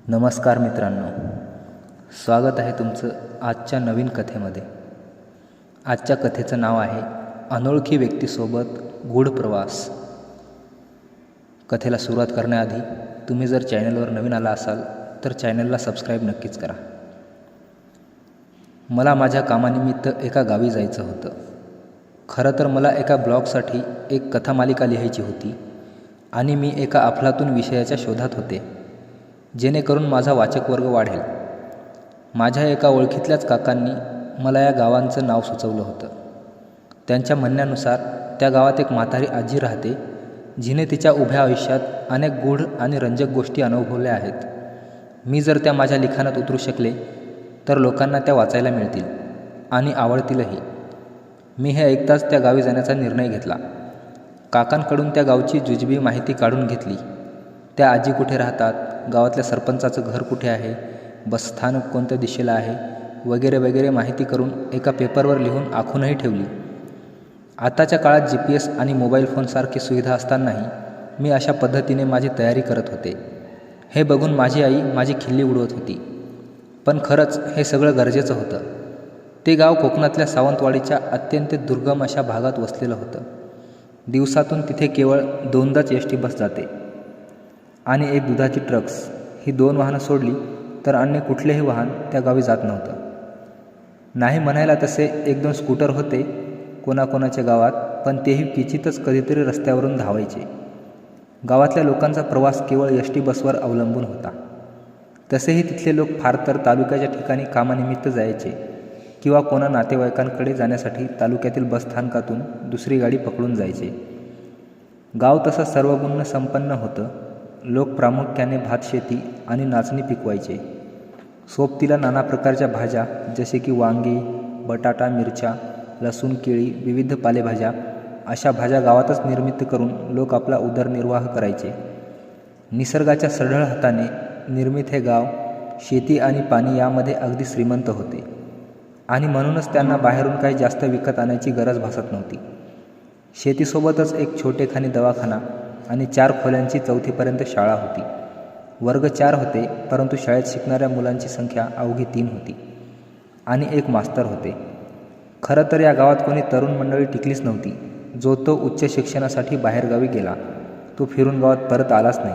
नमस्कार मित्रांनो, स्वागत आहे तुमचं आजच्या नवीन कथेमध्ये. आजच्या कथेचं नाव आहे अनोळखी व्यक्तीसोबत गूढ प्रवास. कथेला सुरुवात करण्याआधी तुम्ही जर चॅनलवर नवीन आला असाल तर चॅनलला सबस्क्राईब नक्कीच करा. मला माझ्या कामानिमित्त एका गावी जायचं होतं. खरं तर मला एका ब्लॉगसाठी एक कथामालिका लिहायची होती आणि मी एका अफलातून विषयाच्या शोधात होते, जेणेकरून माझा वाचक वर्ग वाढेल. माझ्या एका ओळखीतल्याच काकांनी मला या गावांचं नाव सुचवलं होतं. त्यांच्या म्हणण्यानुसार त्या गावात एक म्हातारी आजी राहते, जिने तिच्या उभ्या आयुष्यात अनेक गूढ आणि रंजक गोष्टी अनुभवल्या आहेत. मी जर त्या माझ्या लिखाणात उतरू शकले तर लोकांना त्या वाचायला मिळतील आणि आवडतीलही. मी हे ऐकताच त्या गावी जाण्याचा निर्णय घेतला. काकांकडून त्या गावची जुजबी माहिती काढून घेतली. त्या आजी कुठे राहतात, गावातल्या सरपंचाचं घर कुठे आहे, बसस्थानक कोणत्या दिशेला आहे, वगैरे वगैरे माहिती करून एका पेपरवर लिहून आखूनही ठेवली. आताच्या काळात GPS आणि मोबाईल फोनसारखी सुविधा असतानाही मी अशा पद्धतीने माझी तयारी करत होते. हे बघून माझी आई माझी खिल्ली उडवत होती. पण खरंच हे सगळं गरजेचं होतं. ते गाव कोकणातल्या सावंतवाडीच्या अत्यंत दुर्गम अशा भागात वसलेलं होतं. दिवसातून तिथे केवळ 2दाच एसटी बस जाते आणि एक दुधाची ट्रक्स. ही 2 वाहनं सोडली तर अन्य कुठलेही वाहन त्या गावी जात नव्हतं. नाही म्हणायला तसे 1-2 स्कूटर होते कोणाकोणाच्या गावात, पण तेही क्वचितच कधीतरी रस्त्यावरून धावायचे. गावातल्या लोकांचा प्रवास केवळ एसटी बसवर अवलंबून होता. तसेही तिथले लोक फार तर तालुक्याच्या ठिकाणी कामानिमित्त जायचे किंवा कोणा नातेवाईकांकडे जाण्यासाठी तालुक्यातील बसस्थानकातून दुसरी गाडी पकडून जायचे. गाव तसं सर्वगुण संपन्न होतं. लोक प्रामुख्याने भातशेती आणि नाचणी पिकवायचे. सोबतीला नाना प्रकारच्या भाज्या जसे की वांगी, बटाटा, मिरच्या, लसूण, केळी, विविध पालेभाज्या अशा भाज्या गावातच निर्मित करून लोक आपला उदरनिर्वाह करायचे. निसर्गाच्या सढळ हाताने निर्मित हे गाव शेती आणि पाणी यामध्ये अगदी श्रीमंत होते आणि म्हणूनच त्यांना बाहेरून काही जास्त विकत आणायची गरज भासत नव्हती. शेतीसोबतच एक छोटेखानी दवाखाना आणि 4 खोल्यांची 4थीपर्यंत शाळा होती. वर्ग 4 होते, परंतु शाळेत शिकणाऱ्या मुलांची संख्या अवघी 3 होती आणि एक मास्तर होते. खरं तर या गावात कोणी तरुण मंडळी टिकलीच नव्हती. जो तो उच्च शिक्षणासाठी बाहेरगावी गेला तो फिरून गावात परत आलाच नाही.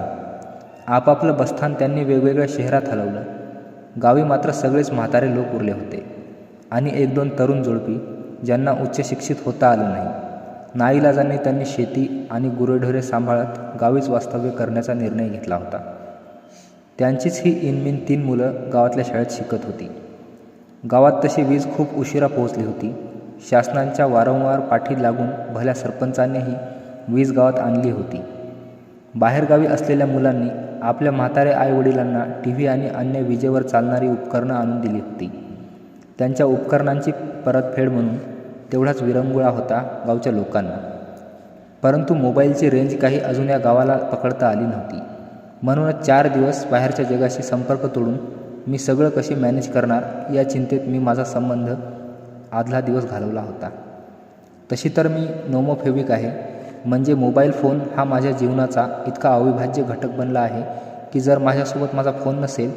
आपापलं बसस्थान त्यांनी वेगवेगळ्या शहरात हलवलं. गावी मात्र सगळेच म्हातारे लोक उरले होते आणि 1-2 तरुण जोडपी ज्यांना उच्च शिक्षित होता आलं नाही. नाईलाजाने त्यांनी शेती आणि गुरेढोरे सांभाळत गावीच वास्तव्य करण्याचा निर्णय घेतला होता. त्यांचीच ही इनमिन 3 मुलं गावातल्या शाळेत शिकत होती. गावात तशी वीज खूप उशिरा पोहोचली होती. शासनाच्या वारंवार पाठी लागून भल्या सरपंचानेही वीज गावात आणली होती. बाहेरगावी असलेल्या मुलांनी आपल्या म्हातारे आईवडिलांना TV आणि अन्य विजेवर चालणारी उपकरणं आणून दिली होती. त्यांच्या उपकरणांची परतफेड म्हणून तेवढाच विरंगुळा होता गावच्या लोकांना. परंतु मोबाईलची रेंज काही अजून या गावाला पकडता आली नव्हती. म्हणूनच 4 दिवस बाहेरच्या जगाशी संपर्क तोडून मी सगळं कसे मॅनेज करणार या चिंतेत मी माझा संबंध आदला दिवस घालवला होता. तशी तर मी नोमोफेबिक आहे, म्हणजे मोबाईल फोन हा माझ्या जीवनाचा इतका अविभाज्य घटक बनला आहे की जर माझ्यासोबत माझा फोन नसेल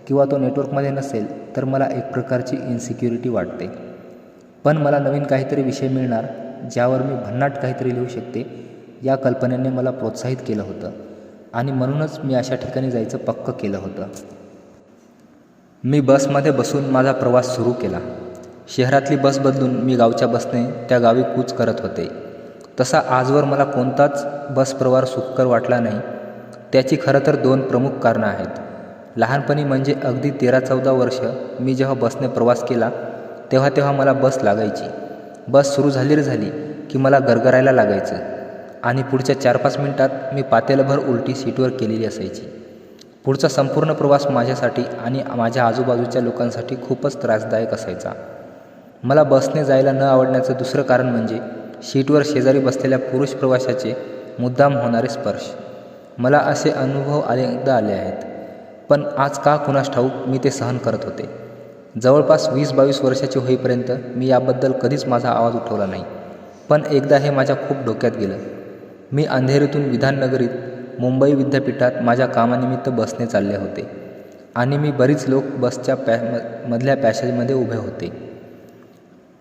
किंवा तो नेटवर्कमध्ये नसेल तर मला एक प्रकारची इन्सिक्युरिटी वाटते. पण मला नवीन काहीतरी विषय मिळणार ज्यावर मी भन्नाट काहीतरी लिहू शकते या कल्पनेने मला प्रोत्साहित केलं होतं आणि म्हणूनच मी अशा ठिकाणी जायचं पक्क केलं होतं. मी बसमध्ये बसून माझा प्रवास सुरू केला. शहरातली बस बदलून मी गावच्या बसने त्या गावी कूच करत होते. तसा आजवर मला कोणताच बस प्रवास सुखकर वाटला नाही. त्याची खरं तर 2 प्रमुख कारणं आहेत. लहानपणी म्हणजे अगदी 13-14 वर्ष मी जेव्हा बसने प्रवास केला तेव्हा मला बस लागायची. बस सुरू झाली रे झाली की मला गरगरायला लागायचं आणि पुढच्या 4-5 मिनिटात मी पातेलभर उलटी सीटवर केलेली असायची. पुढचा संपूर्ण प्रवास माझ्यासाठी आणि माझ्या आजूबाजूच्या लोकांसाठी खूपच त्रासदायक असायचा. मला बसने जायला न आवडण्याचं दुसरं कारण म्हणजे सीटवर शेजारी बसलेल्या पुरुष प्रवाशाचे मुद्दाम होणारे स्पर्श. मला असे अनुभव अनेकदा आले आहेत, पण आज का कुणास ठाऊक मी ते सहन करत होते. जवळपास 20-22 वर्षाचे होईपर्यंत मी याबद्दल कधीच माझा आवाज उठवला नाही. पण एकदा हे माझ्या खूप डोक्यात गेलं. मी अंधेरीतून विधाननगरीत मुंबई विद्यापीठात माझ्या कामानिमित्त बसने चालले होते. आणि मी बरीच लोक बसच्या मधल्या पॅसेजमध्ये उभे होते.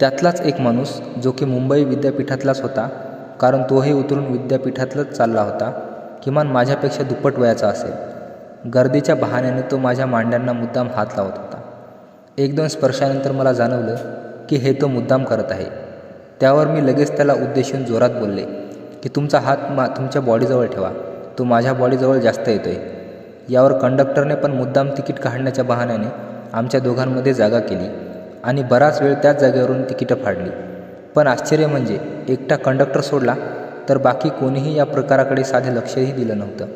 त्यातलाच एक माणूस जो की मुंबई विद्यापीठातलाच होता, कारण तोही उतरून विद्यापीठातलंच चालला होता, किमान माझ्यापेक्षा दुप्पट वयाचा असेल. गर्दीच्या बहाण्याने तो माझ्या मांड्यांना मुद्दाम हात लावत होता. 1-2 स्पर्शानंतर मला जाणवलं की हे तो मुद्दाम करत आहे. त्यावर मी लगेच त्याला उद्देशून जोरात बोलले की तुमचा हात तुमच्या बॉडीजवळ ठेवा, तो माझ्या बॉडीजवळ जास्त येतोय. यावर कंडक्टरने पण मुद्दाम तिकीट काढण्याच्या बहाण्याने आमच्या दोघांमध्ये जागा केली आणि बराच वेळ त्याच जागेवरून तिकीटं फाडली. पण आश्चर्य म्हणजे एकटा कंडक्टर सोडला तर बाकी कोणीही या प्रकाराकडे साधे लक्षही दिलं नव्हतं.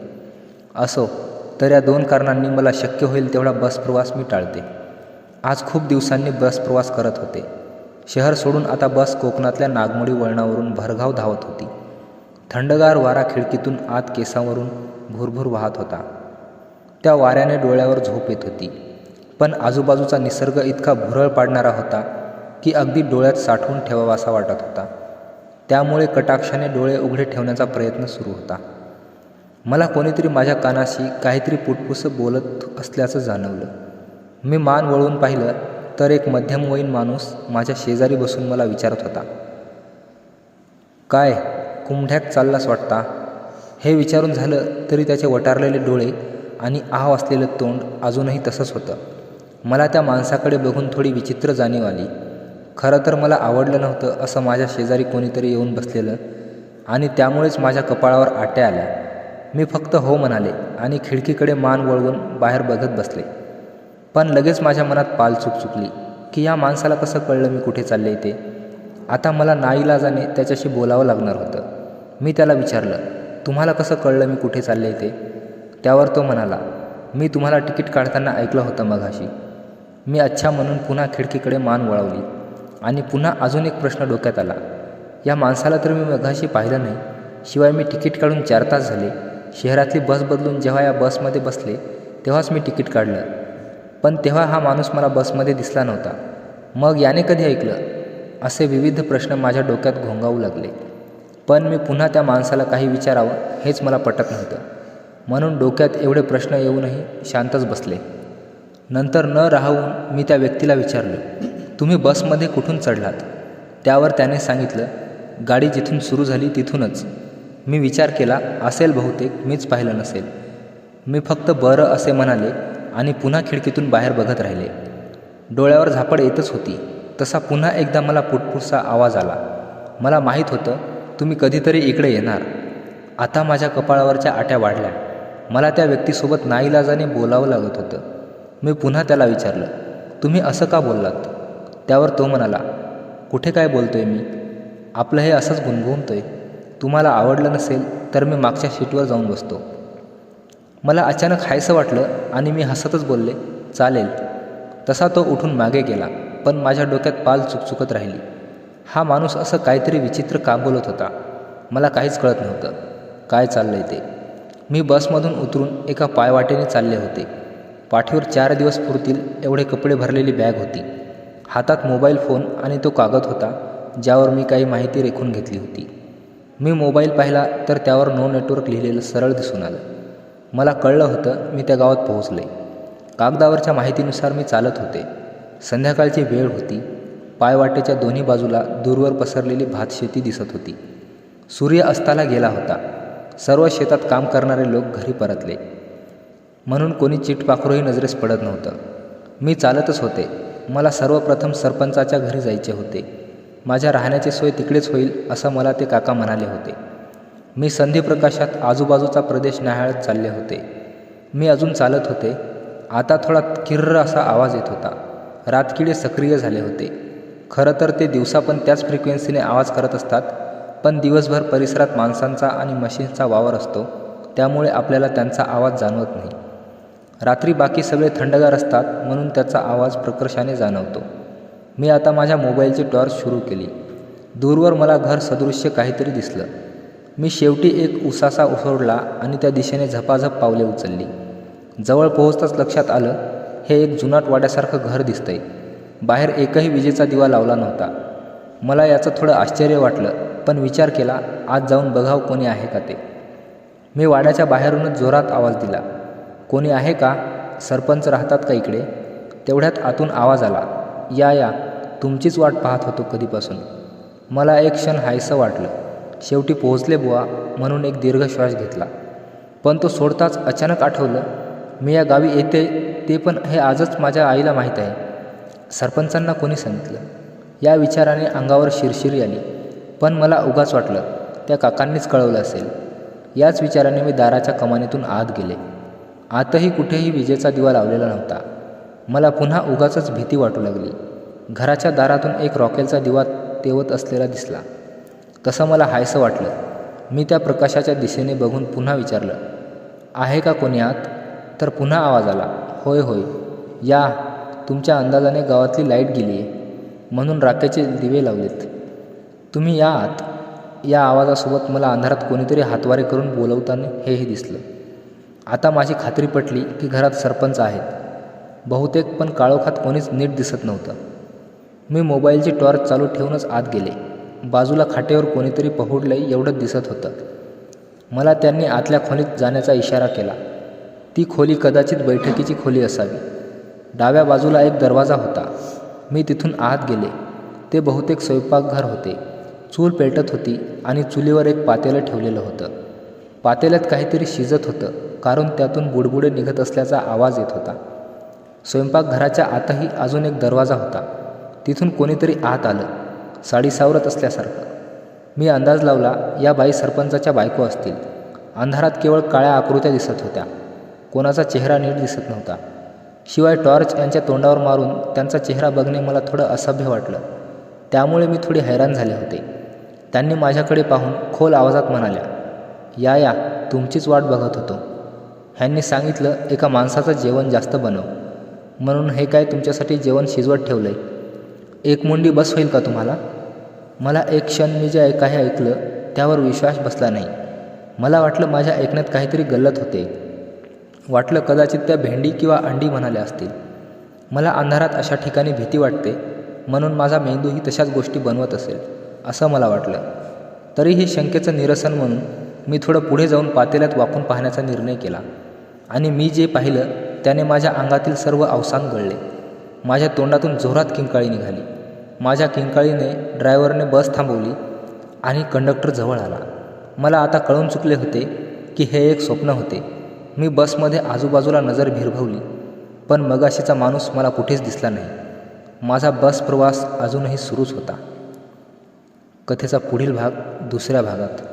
असो, तर या 2 कारणांनी मला शक्य होईल तेवढा बस प्रवास मी टाळते. आज खूप दिवसांनी बस प्रवास करत होते. शहर सोडून आता बस कोकणातल्या नागमोडी वळणावरून भरधाव धावत होती. थंडगार वारा खिडकीतून आत केसांवरून भुरभुर वाहत होता. त्या वाऱ्याने डोळ्यावर झोप येत होती, पण आजूबाजूचा निसर्ग इतका भुरळ पाडणारा होता की अगदी डोळ्यात साठवून ठेवावासा वाटत होता. त्यामुळे कटाक्षाने डोळे उघडे ठेवण्याचा प्रयत्न सुरू होता. मला कोणीतरी माझ्या कानाशी काहीतरी पुटपुसं बोलत असल्याचं जाणवलं. मी मान वळवून पाहिलं तर एक मध्यमवयीन माणूस माझ्या शेजारी बसून मला विचारत होता, काय कुंभढ्यात चाललास वाटता? हे विचारून झालं तरी त्याचे वटारलेले डोळे आणि आव असलेलं तोंड अजूनही तसंच होतं. मला त्या माणसाकडे बघून थोडी विचित्र जाणीव आली. खरं तर मला आवडलं नव्हतं असं माझ्या शेजारी कोणीतरी येऊन बसलेलं आणि त्यामुळेच माझ्या कपाळावर आट्या आल्या. मी फक्त हो म्हणाले आणि खिडकीकडे मान वळवून बाहेर बघत बसले. पण लगेच माझ्या मनात पालचूक चुकली की या माणसाला कसं कळलं मी कुठे चालले ते. आता मला नाईलाजाने त्याच्याशी बोलावं लागणार होतं. मी त्याला विचारलं, तुम्हाला कसं कळलं मी कुठे चालले ते? त्यावर तो म्हणाला, मी तुम्हाला तिकीट काढताना ऐकलं होतं मघाशी. मी अच्छा म्हणून पुन्हा खिडकीकडे मान वळवली आणि पुन्हा अजून एक प्रश्न डोक्यात आला. या माणसाला तर मी मघाशी पाहिलं नाही, शिवाय मी तिकीट काढून 4 तास झाले. शहरातली बस बदलून जेव्हा या बसमध्ये बसले तेव्हाच मी तिकीट काढलं, पण तेव्हा हा माणूस मला बसमध्ये दिसला नव्हता. मग याने कधी ऐकलं? असे विविध प्रश्न माझ्या डोक्यात घोंगावू लागले. पण मी पुन्हा त्या माणसाला काही विचारावं हेच मला पटत नव्हतं. म्हणून डोक्यात एवढे प्रश्न येऊनही शांतच बसले. नंतर न राहून मी त्या व्यक्तीला विचारलं, तुम्ही बसमध्ये कुठून चढलात? त्यावर त्याने सांगितलं, गाडी जिथून सुरू झाली तिथूनच. मी विचार केला, असेल बहुतेक, मीच पाहिलं नसेल. मी फक्त बरं असे म्हणाले आणि पुन्हा खिडकीतून बाहेर बघत राहिले. डोळ्यावर झापड येतच होती. तसा पुन्हा एकदा मला पुटपुटसा आवाज आला. मला माहीत होतं तुम्ही कधीतरी इकडे येणार. आता माझ्या कपाळावरच्या आट्या वाढल्या. मला त्या व्यक्तीसोबत नाईलाजाने बोलावं लागत होतं. मी पुन्हा त्याला विचारलं, तुम्ही असं का बोललात? त्यावर तो म्हणाला, कुठे काय बोलतोय मी? आपलं हे असंच गुणगुणतोय. तुम्हाला आवडलं नसेल तर मी मागच्या सीटवर जाऊन बसतो. मला अचानक हायसं वाटलं आणि मी हसतच बोलले, चालेल. तसा तो उठून मागे गेला, पण माझ्या डोक्यात पाल चुकचुकत राहिली. हा माणूस असं काहीतरी विचित्र का बोलत होता? मला काहीच कळत नव्हतं काय चाललंय ते. मी बसमधून उतरून एका पायवाटेने चालले होते. पाठीवर 4 दिवस पुरतील एवढे कपडे भरलेली बॅग होती. हातात मोबाईल फोन आणि तो कागद होता ज्यावर मी काही माहिती रेखून घेतली होती. मी मोबाईल पाहिला तर त्यावर नो नेटवर्क लिहिलेलं सरळ दिसून आलं. मला कळलं होतं मी त्या गावात पोहोचले. कागदावरच्या माहितीनुसार मी चालत होते. संध्याकाळची वेळ होती. पायवाटेच्या दोन्ही बाजूला दूरवर पसरलेली भातशेती दिसत होती. सूर्य अस्ताला गेला होता. सर्व शेतात काम करणारे लोक घरी परतले, म्हणून कोणी चिटपाखरूही नजरेस पडत नव्हतं. मी चालतच होते. मला सर्वप्रथम सरपंचाच्या घरी जायचे होते. माझ्या राहण्याची सोय तिकडेच होईल असं मला ते काका म्हणाले होते. मी संध्यप्रकाशात आजूबाजूचा प्रदेश न्याहाळत चालले होते. मी अजून चालत होते. आता थोडा किर्र असा आवाज येत होता. रातकिडे सक्रिय झाले होते. खरं तर ते दिवसा पण त्याच फ्रिक्वेन्सीने आवाज करत असतात, पण दिवसभर परिसरात माणसांचा आणि मशीन्सचा वावर असतो, त्यामुळे आपल्याला त्यांचा आवाज जाणवत नाही. रात्री बाकी सगळे थंडगार असतात, म्हणून त्याचा आवाज प्रकर्षाने जाणवतो. मी आता माझ्या मोबाईलची टॉर्च सुरू केली. दूरवर मला घर सदृश्य काहीतरी दिसलं. मी शेवटी एक उसासा सोडला आणि त्या दिशेने झपाझप पावले उचलली. जवळ पोहोचताच लक्षात आलं, हे एक जुनाट वाड्यासारखं घर दिसतंय. बाहेर एकही विजेचा दिवा लावला नव्हता. मला याचं थोडं आश्चर्य वाटलं, पण विचार केला, आज जाऊन बघावं कोणी आहे का ते. मी वाड्याच्या बाहेरूनच जोरात आवाज दिला, कोणी आहे का? सरपंच राहतात का इकडे? तेवढ्यात आतून आवाज आला, या या, तुमचीच वाट पाहत होतो कधीपासून. मला एक क्षण हायसं वाटलं. शेवटी पोहोचले बुवा म्हणून एक दीर्घ श्वास घेतला. पण तो सोडताच अचानक आठवलं, मी या गावी येते ते पण हे आजच माझ्या आईला माहीत आहे. सरपंचांना कोणी सांगितलं? या विचाराने अंगावर शिरशिरी आली. पण मला उगाच वाटलं त्या काकांनीच कळवलं असेल. याच विचाराने मी दाराच्या कमानीतून आत गेले. आतही कुठेही विजेचा दिवा लावलेला नव्हता. मला पुन्हा उगाचच भीती वाटू लागली. घराच्या दारातून एक रॉकेलचा दिवा तेवत असलेला दिसला. तसं मला हायसं वाटलं. मी त्या प्रकाशाच्या दिशेने बघून पुन्हा विचारलं, आहे का कोणी आत? तर पुन्हा आवाज आला, होय होय, या, तुमच्या अंदाजाने गावातली लाईट गेली आहे म्हणून राखेचे दिवे लावलेत. तुम्ही या आत. या आवाजासोबत मला अंधारात कोणीतरी हातवारे करून बोलवताना हेही दिसलं. आता माझी खात्री पटली की घरात सरपंच आहेत बहुतेक, पण काळोखात कोणीच नीट दिसत नव्हतं. मी मोबाईलची टॉर्च चालू ठेवूनच आत गेले. बाजूला खाटेवर कोणीतरी पहुडलंय एवढंच दिसत होतं. मला त्यांनी आतल्या खोलीत जाण्याचा इशारा केला. ती खोली कदाचित बैठकीची खोली असावी. डाव्या बाजूला एक दरवाजा होता. मी तिथून आत गेले. ते बहुतेक स्वयंपाकघर होते. चूल पेटत होती आणि चुलीवर एक पातेलं ठेवलेलं होतं. पातेल्यात काहीतरी शिजत होतं, कारण त्यातून बुडबुडे निघत असल्याचा आवाज येत होता. स्वयंपाकघराच्या आतही अजून एक दरवाजा होता. तिथून कोणीतरी आत आलं, साडी सावरत असल्यासारखं. मी अंदाज लावला, या बाई सरपंचाच्या बायको असतील. अंधारात केवळ काळ्या आकृत्या दिसत होत्या. कोणाचा चेहरा नीट दिसत नव्हता. शिवाय टॉर्च यांच्या तोंडावर मारून त्यांचा चेहरा बघणे मला थोडं असभ्य वाटलं. त्यामुळे मी थोडी हैराण झाले होते. त्यांनी माझ्याकडे पाहून खोल आवाजात म्हणाल्या, या या, तुमचीच वाट बघत होतो. ह्यांनी सांगितलं एका माणसाचं जेवण जास्त बनव म्हणून हे काय तुमच्यासाठी जेवण शिजवत ठेवलं आहे. एक मुंडी बस होईल का तुम्हाला? मला एक क्षण मी जे काही ऐकलं त्यावर विश्वास बसला नाही. मला वाटलं माझ्या ऐकण्यात काहीतरी गल्लत होते. वाटलं कदाचित त्या भेंडी किंवा अंडी म्हणाल्या असतील. मला अंधारात अशा ठिकाणी भीती वाटते म्हणून माझा मेंदूही तशाच गोष्टी बनवत असेल असं मला वाटलं. तरीही शंकेचं निरसन म्हणून मी थोडं पुढे जाऊन पातेल्यात वाकून पाहण्याचा निर्णय केला. आणि मी जे पाहिलं त्याने माझ्या अंगातील सर्व अवसान गळले. माझ्या तोंडातून जोरात किंकाळी निघाली. माझ्या किंकाळीने ड्रायव्हरने बस थांबवली आणि कंडक्टर जवळ आला. मला आता कळून चुकले होते की हे एक स्वप्न होते. मी बसमध्ये आजूबाजूला नजर भिरभवली, पण मगाशीचा माणूस मला कुठेच दिसला नाही. माझा बस प्रवास अजूनही सुरूच होता. कथेचा पुढील भाग दुसऱ्या भागात.